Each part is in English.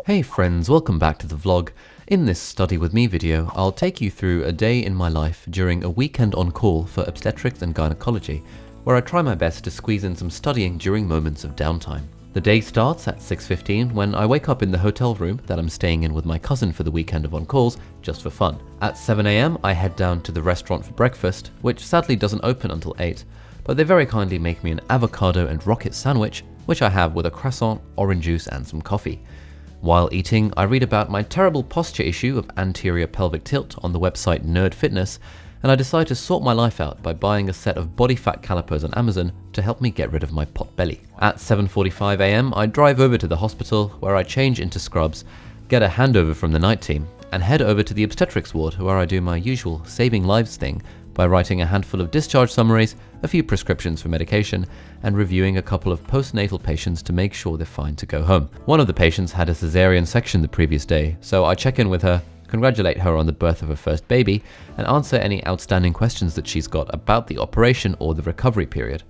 Hey friends, welcome back to the vlog. In this study with me video, I'll take you through a day in my life during a weekend on call for obstetrics and gynecology, where I try my best to squeeze in some studying during moments of downtime. The day starts at 6:15 when I wake up in the hotel room that I'm staying in with my cousin for the weekend of on-calls, just for fun. At 7 AM, I head down to the restaurant for breakfast, which sadly doesn't open until 8, but they very kindly make me an avocado and rocket sandwich, which I have with a croissant, orange juice and some coffee. While eating, I read about my terrible posture issue of anterior pelvic tilt on the website Nerd Fitness, and I decide to sort my life out by buying a set of body fat calipers on Amazon to help me get rid of my pot belly. At 7:45 AM, I drive over to the hospital where I change into scrubs, get a handover from the night team, and head over to the obstetrics ward where I do my usual saving lives thing by writing a handful of discharge summaries, a few prescriptions for medication, and reviewing a couple of postnatal patients to make sure they're fine to go home. One of the patients had a cesarean section the previous day, so I check in with her, congratulate her on the birth of her first baby, and answer any outstanding questions that she's got about the operation or the recovery period.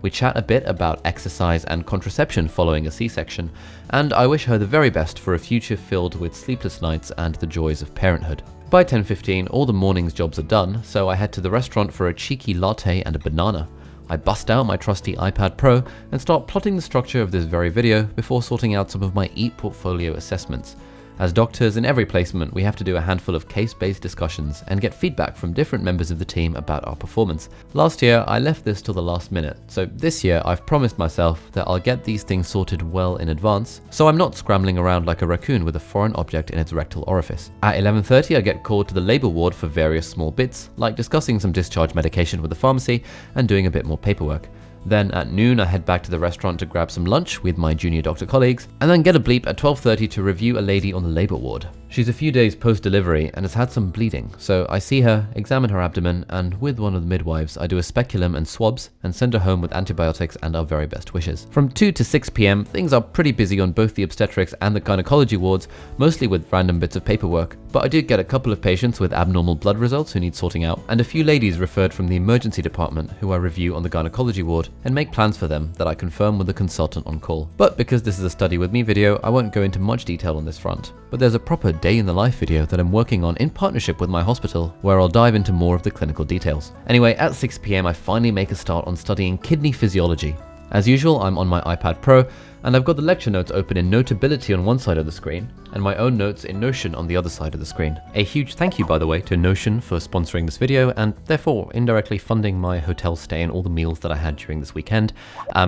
We chat a bit about exercise and contraception following a C-section, and I wish her the very best for a future filled with sleepless nights and the joys of parenthood. By 10:15, all the morning's jobs are done, so I head to the restaurant for a cheeky latte and a banana. I bust out my trusty iPad Pro and start plotting the structure of this very video before sorting out some of my e-portfolio assessments. As doctors, in every placement, we have to do a handful of case-based discussions and get feedback from different members of the team about our performance. Last year, I left this till the last minute, so this year I've promised myself that I'll get these things sorted well in advance, so I'm not scrambling around like a raccoon with a foreign object in its rectal orifice. At 11:30, I get called to the labour ward for various small bits, like discussing some discharge medication with the pharmacy and doing a bit more paperwork. Then at noon, I head back to the restaurant to grab some lunch with my junior doctor colleagues, and then get a bleep at 12:30 to review a lady on the labour ward. She's a few days post-delivery and has had some bleeding, so I see her, examine her abdomen, and with one of the midwives, I do a speculum and swabs and send her home with antibiotics and our very best wishes. From 2 to 6 PM, things are pretty busy on both the obstetrics and the gynecology wards, mostly with random bits of paperwork, but I do get a couple of patients with abnormal blood results who need sorting out, and a few ladies referred from the emergency department who I review on the gynecology ward and make plans for them that I confirm with the consultant on call. But because this is a study with me video, I won't go into much detail on this front, but there's a proper day in the life video that I'm working on in partnership with my hospital, where I'll dive into more of the clinical details. Anyway, at 6 PM, I finally make a start on studying kidney physiology. As usual, I'm on my iPad Pro, and I've got the lecture notes open in Notability on one side of the screen, and my own notes in Notion on the other side of the screen. A huge thank you, by the way, to Notion for sponsoring this video, and therefore indirectly funding my hotel stay and all the meals that I had during this weekend.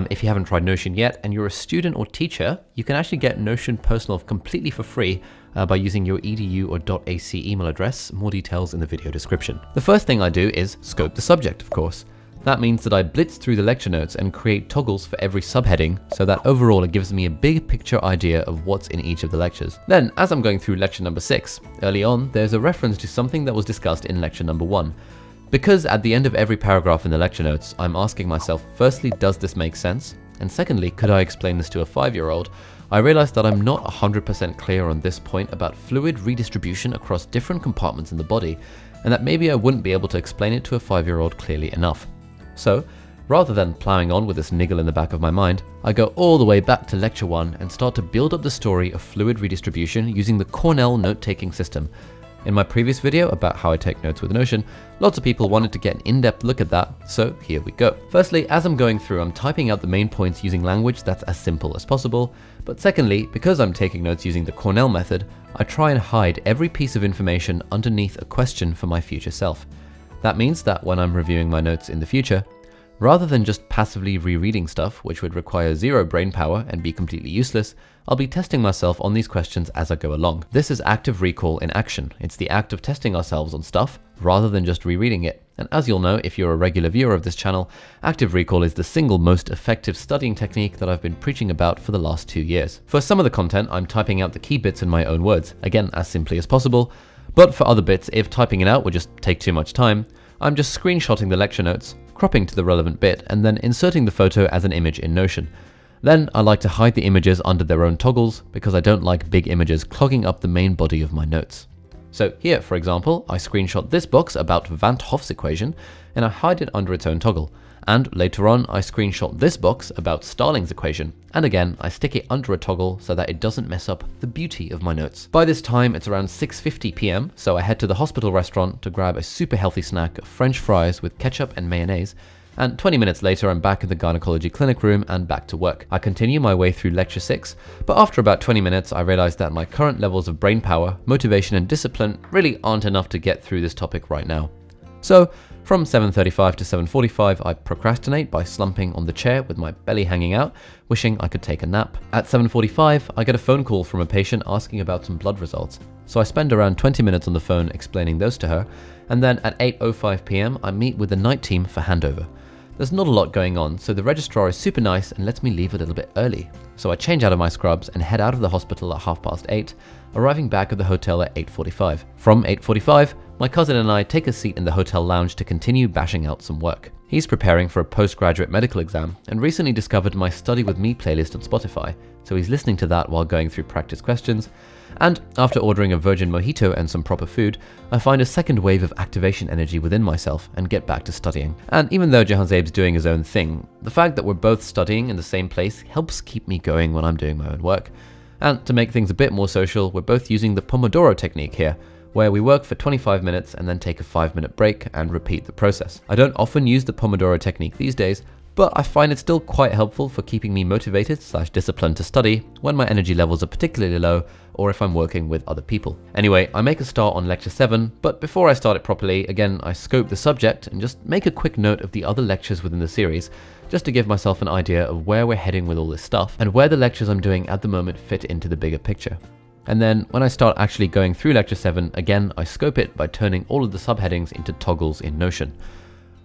If you haven't tried Notion yet, and you're a student or teacher, you can actually get Notion Personal completely for free by using your edu or .ac email address. More details in the video description. The first thing I do is scope the subject, of course. That means that I blitz through the lecture notes and create toggles for every subheading so that overall it gives me a big picture idea of what's in each of the lectures. Then, as I'm going through lecture number 6, early on, there's a reference to something that was discussed in lecture number 1. Because at the end of every paragraph in the lecture notes, I'm asking myself, firstly, does this make sense? And secondly, could I explain this to a 5-year-old? I realized that I'm not 100% clear on this point about fluid redistribution across different compartments in the body, and that maybe I wouldn't be able to explain it to a 5-year-old clearly enough. So, rather than plowing on with this niggle in the back of my mind, I go all the way back to lecture 1 and start to build up the story of fluid redistribution using the Cornell note-taking system. In my previous video about how I take notes with Notion, lots of people wanted to get an in-depth look at that, so here we go. Firstly, as I'm going through, I'm typing out the main points using language that's as simple as possible, but secondly, because I'm taking notes using the Cornell method, I try and hide every piece of information underneath a question for my future self. That means that when I'm reviewing my notes in the future, rather than just passively rereading stuff, which would require zero brain power and be completely useless, I'll be testing myself on these questions as I go along. This is active recall in action. It's the act of testing ourselves on stuff rather than just rereading it. And as you'll know, if you're a regular viewer of this channel, active recall is the single most effective studying technique that I've been preaching about for the last 2 years. For some of the content, I'm typing out the key bits in my own words, again, as simply as possible. But for other bits, if typing it out would just take too much time, I'm just screenshotting the lecture notes, cropping to the relevant bit, and then inserting the photo as an image in Notion. Then I like to hide the images under their own toggles because I don't like big images clogging up the main body of my notes. So here, for example, I screenshot this box about Van't Hoff's equation and I hide it under its own toggle. And later on, I screenshot this box about Starling's equation, and again, I stick it under a toggle so that it doesn't mess up the beauty of my notes. By this time, it's around 6:50 p.m, so I head to the hospital restaurant to grab a super healthy snack of French fries with ketchup and mayonnaise, and 20 minutes later, I'm back in the gynecology clinic room and back to work. I continue my way through lecture 6, but after about 20 minutes, I realized that my current levels of brain power, motivation, and discipline really aren't enough to get through this topic right now. So, from 7:35 to 7:45, I procrastinate by slumping on the chair with my belly hanging out, wishing I could take a nap. At 7:45, I get a phone call from a patient asking about some blood results. So I spend around 20 minutes on the phone explaining those to her, and then at 8:05 p.m, I meet with the night team for handover. There's not a lot going on, so the registrar is super nice and lets me leave a little bit early. So I change out of my scrubs and head out of the hospital at 8:30, arriving back at the hotel at 8:45. From 8:45, my cousin and I take a seat in the hotel lounge to continue bashing out some work. He's preparing for a postgraduate medical exam and recently discovered my Study With Me playlist on Spotify, so he's listening to that while going through practice questions. And after ordering a virgin mojito and some proper food, I find a second wave of activation energy within myself and get back to studying. And even though Jahanzeb's doing his own thing, the fact that we're both studying in the same place helps keep me going when I'm doing my own work. And to make things a bit more social, we're both using the Pomodoro technique here, where we work for 25 minutes and then take a 5-minute break and repeat the process. I don't often use the Pomodoro technique these days, but I find it still quite helpful for keeping me motivated/disciplined to study when my energy levels are particularly low or if I'm working with other people. Anyway, I make a start on lecture 7, but before I start it properly, again, I scope the subject and just make a quick note of the other lectures within the series, just to give myself an idea of where we're heading with all this stuff and where the lectures I'm doing at the moment fit into the bigger picture. And then when I start actually going through lecture 7, again, I scope it by turning all of the subheadings into toggles in Notion.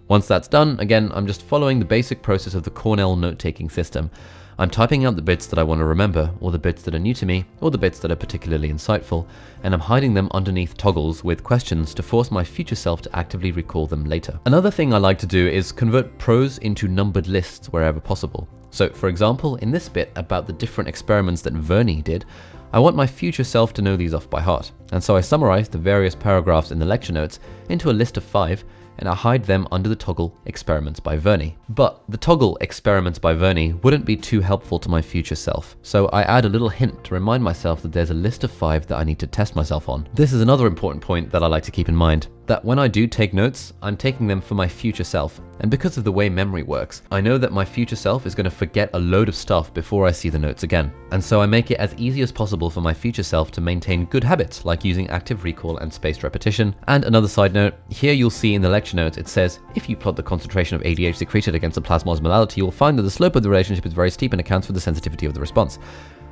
Once that's done, again, I'm just following the basic process of the Cornell note-taking system. I'm typing out the bits that I want to remember, or the bits that are new to me, or the bits that are particularly insightful, and I'm hiding them underneath toggles with questions to force my future self to actively recall them later. Another thing I like to do is convert prose into numbered lists wherever possible. So, for example, in this bit about the different experiments that Verney did, I want my future self to know these off by heart, and so I summarize the various paragraphs in the lecture notes into a list of 5, and I hide them under the toggle Experiments by Verney. But the toggle Experiments by Verney wouldn't be too helpful to my future self, so I add a little hint to remind myself that there's a list of 5 that I need to test myself on. This is another important point that I like to keep in mind, that when I do take notes, I'm taking them for my future self, and because of the way memory works, I know that my future self is going to forget a load of stuff before I see the notes again, and so I make it as easy as possible for my future self to maintain good habits like using active recall and spaced repetition. And another side note, here you'll see in the lecture notes it says, if you plot the concentration of ADH secreted against the plasma osmolality, you'll find that the slope of the relationship is very steep and accounts for the sensitivity of the response.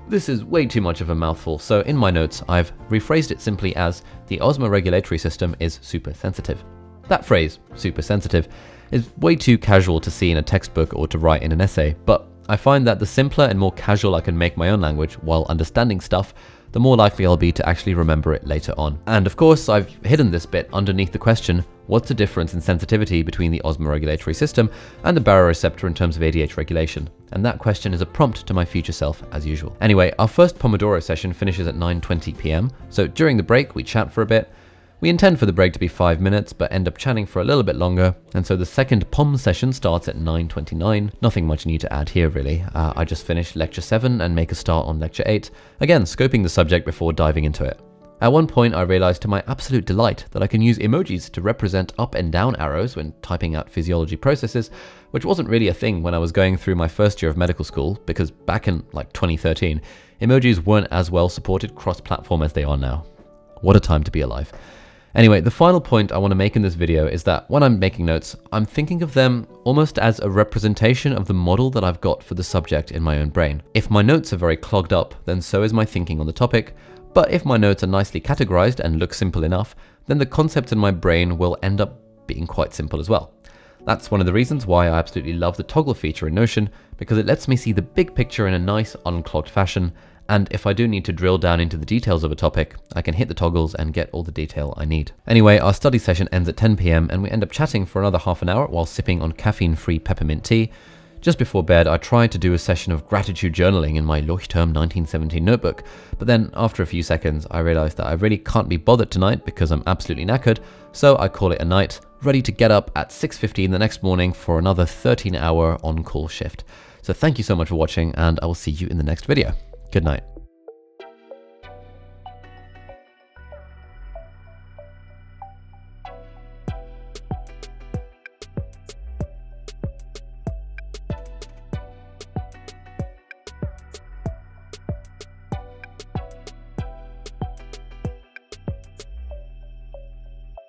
This is way too much of a mouthful, so in my notes I've rephrased it simply as the osmoregulatory system is super sensitive. That phrase, super sensitive, is way too casual to see in a textbook or to write in an essay, but I find that the simpler and more casual I can make my own language while understanding stuff, the more likely I'll be to actually remember it later on. And of course, I've hidden this bit underneath the question, what's the difference in sensitivity between the osmoregulatory system and the baroreceptor in terms of ADH regulation? And that question is a prompt to my future self, as usual. Anyway, our first Pomodoro session finishes at 9:20 p.m, so during the break we chat for a bit. We intend for the break to be 5 minutes, but end up chatting for a little bit longer, and so the second POM session starts at 9:29. Nothing much new to add here really. I just finished lecture 7 and make a start on lecture 8, again scoping the subject before diving into it. At one point I realized to my absolute delight that I can use emojis to represent up and down arrows when typing out physiology processes, which wasn't really a thing when I was going through my first year of medical school, because back in like 2013, emojis weren't as well supported cross-platform as they are now. What a time to be alive. Anyway, the final point I want to make in this video is that when I'm making notes, I'm thinking of them almost as a representation of the model that I've got for the subject in my own brain. If my notes are very clogged up, then so is my thinking on the topic, but if my notes are nicely categorized and look simple enough, then the concepts in my brain will end up being quite simple as well. That's one of the reasons why I absolutely love the toggle feature in Notion, because it lets me see the big picture in a nice unclogged fashion, and if I do need to drill down into the details of a topic, I can hit the toggles and get all the detail I need. Anyway, our study session ends at 10 p.m. and we end up chatting for another half an hour while sipping on caffeine-free peppermint tea. Just before bed, I tried to do a session of gratitude journaling in my Leuchtturm 1917 notebook, but then after a few seconds, I realized that I really can't be bothered tonight because I'm absolutely knackered, so I call it a night, ready to get up at 6:15 the next morning for another 13-hour on-call shift. So thank you so much for watching, and I will see you in the next video. Good night.